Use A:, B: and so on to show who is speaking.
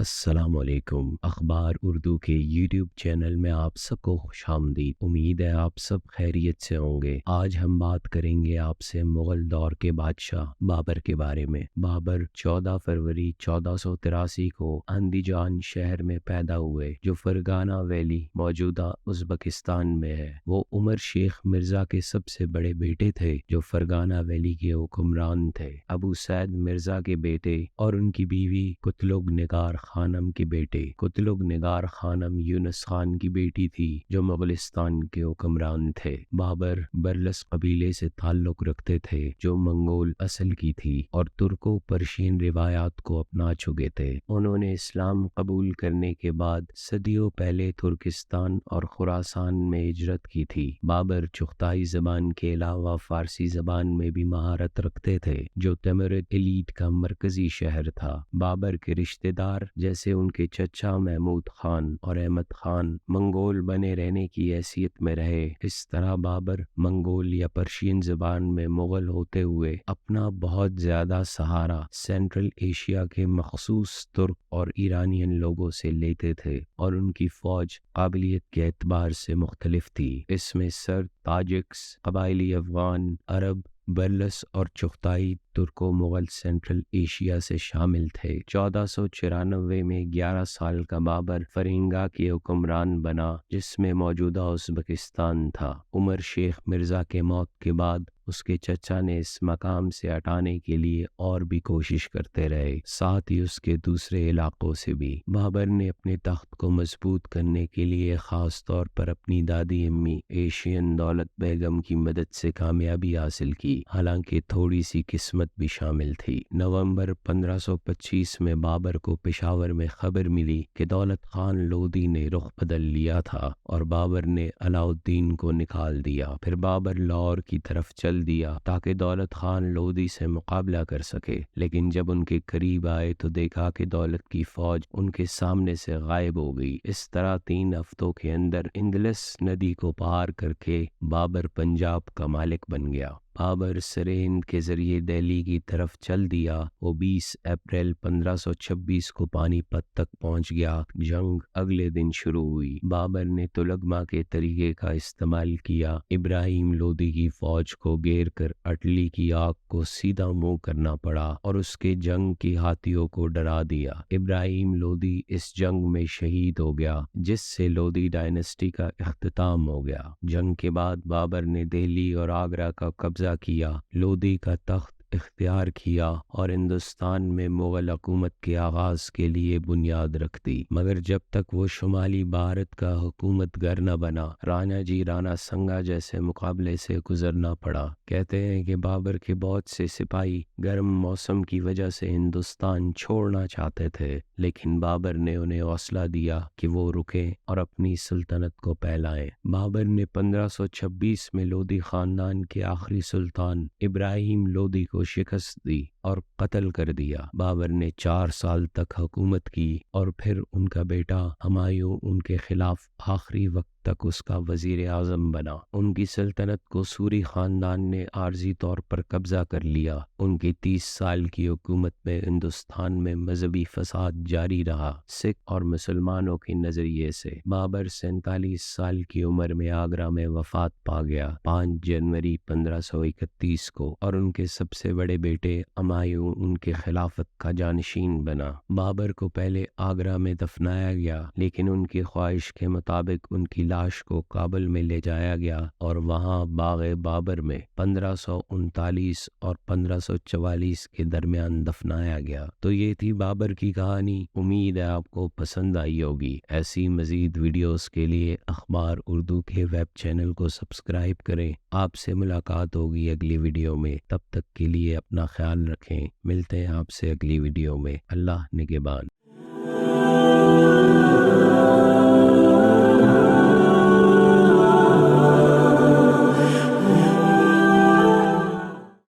A: السلام علیکم۔ اخبار اردو کے یوٹیوب چینل میں آپ سب کو خوش آمدید۔ امید ہے آپ سب خیریت سے ہوں گے۔ آج ہم بات کریں گے آپ سے مغل دور کے بادشاہ بابر کے بارے میں۔ بابر 14 فروری 1483 کو اندیجان شہر میں پیدا ہوئے جو فرگانہ ویلی موجودہ ازبکستان میں ہے۔ وہ عمر شیخ مرزا کے سب سے بڑے بیٹے تھے جو فرگانہ ویلی کے حکمران تھے۔ ابو سعد مرزا کے بیٹے اور ان کی بیوی قتلگ نگار خانم کے بیٹے۔ قتلگ نگار خانم یونس خان کی بیٹی تھی جو مغلستان کے حکمران تھے۔ بابر برلس قبیلے سے تعلق رکھتے تھے جو منگول اصل کی تھی اور ترکو پرشین روایات کو اپنا چکے تھے۔ انہوں نے اسلام قبول کرنے کے بعد صدیوں پہلے ترکستان اور خراسان میں ہجرت کی تھی۔ بابر چغتائی زبان کے علاوہ فارسی زبان میں بھی مہارت رکھتے تھے جو تیمورید ایلیٹ کا مرکزی شہر تھا۔ بابر کے رشتہ دار جیسے ان کے چچا محمود خان اور احمد خان منگول بنے رہنے کی حیثیت میں رہے۔ اس طرح بابر منگول یا پرشین زبان میں مغل ہوتے ہوئے اپنا بہت زیادہ سہارا سینٹرل ایشیا کے مخصوص ترک اور ایرانین لوگوں سے لیتے تھے اور ان کی فوج قابلیت کے اعتبار سے مختلف تھی۔ اس میں سرد، تاجکس، قبائلی افغان، عرب، برلس اور چغتائی ترکو مغل سینٹرل ایشیا سے شامل تھے۔ 1494 میں 11 سال کا بابر فرنگا کے حکمران بنا جس میں موجودہ ازبکستان تھا۔ عمر شیخ مرزا کے موت کے بعد اس کے چچا نے اس مقام سے ہٹانے کے لیے اور بھی کوشش کرتے رہے، ساتھ ہی اس کے دوسرے علاقوں سے بھی۔ بابر نے اپنے تخت کو مضبوط کرنے کے لیے خاص طور پر اپنی دادی امی ایشین دولت بیگم کی مدد سے کامیابی حاصل کی، حالانکہ تھوڑی سی قسمت بھی شامل تھی۔ نومبر 1525 میں بابر کو پشاور میں خبر ملی کہ دولت خان لودھی نے رخ بدل لیا تھا اور بابر نے علاء الدین کو نکال دیا۔ پھر بابر لاہور کی طرف چل دیا تاکہ دولت خان لودھی سے مقابلہ کر سکے، لیکن جب ان کے قریب آئے تو دیکھا کہ دولت کی فوج ان کے سامنے سے غائب ہو گئی۔ اس طرح 3 ہفتوں کے اندر اندلس ندی کو پار کر کے بابر پنجاب کا مالک بن گیا۔ بابر سرہند کے ذریعے دہلی کی طرف چل دیا۔ وہ 20 اپریل 1526 کو پانی پت تک پہنچ گیا۔ جنگ اگلے دن شروع ہوئی۔ بابر نے تلگما کے طریقے کا استعمال کیا۔ ابراہیم لودھی کی فوج کو گھیر کر اٹلی کی آگ کو سیدھا منہ کرنا پڑا اور اس کے جنگ کی ہاتھیوں کو ڈرا دیا۔ ابراہیم لودھی اس جنگ میں شہید ہو گیا جس سے لودھی ڈائنسٹی کا اختتام ہو گیا۔ جنگ کے بعد بابر نے دہلی اور آگرہ کا قبضہ کیا، لودھی کا تخت اختیار کیا اور ہندوستان میں مغل حکومت کے آغاز کے لیے بنیاد رکھ دی، مگر جب تک وہ شمالی بھارت کا حکومت گر نہ بنا، رانا جی رانا سنگا جیسے مقابلے سے گزرنا پڑا۔ کہتے ہیں کہ بابر کے بہت سے سپاہی گرم موسم کی وجہ سے ہندوستان چھوڑنا چاہتے تھے، لیکن بابر نے انہیں حوصلہ دیا کہ وہ رکیں اور اپنی سلطنت کو پھیلائیں۔ بابر نے 1526 میں لودھی خاندان کے آخری سلطان ابراہیم لودھی کو شکست دی اور قتل کر دیا۔ بابر نے 4 سال تک حکومت کی اور پھر ان کا بیٹا ہمایوں ان کے خلاف آخری وقت تک اس کا وزیر اعظم بنا۔ ان کی سلطنت کو سوری خاندان نے عارضی طور پر قبضہ کر لیا۔ ان کی 30 سال کی حکومت میں ہندوستان میں مذہبی فساد جاری رہا، سکھ اور مسلمانوں کے نظریے سے۔ بابر 47 سال کی عمر میں آگرہ میں وفات پا گیا 5 جنوری 1531 کو، اور ان کے سب سے بڑے بیٹے ہمایوں ان کے خلافت کا جانشین بنا۔ بابر کو پہلے آگرہ میں دفنایا گیا، لیکن ان کی خواہش کے مطابق ان کی لاش کو کابل میں لے جایا گیا اور وہاں باغ بابر میں 1539 اور 1544 کے درمیان دفنایا گیا۔ تو یہ تھی بابر کی کہانی۔ امید ہے آپ کو پسند آئی ہوگی۔ ایسی مزید ویڈیوز کے لیے اخبار اردو کے ویب چینل کو سبسکرائب کریں۔ آپ سے ملاقات ہوگی اگلی ویڈیو میں، تب تک کے لیے اپنا خیال رکھیں۔ ملتے ہیں آپ سے اگلی ویڈیو میں۔ اللہ نگہبان۔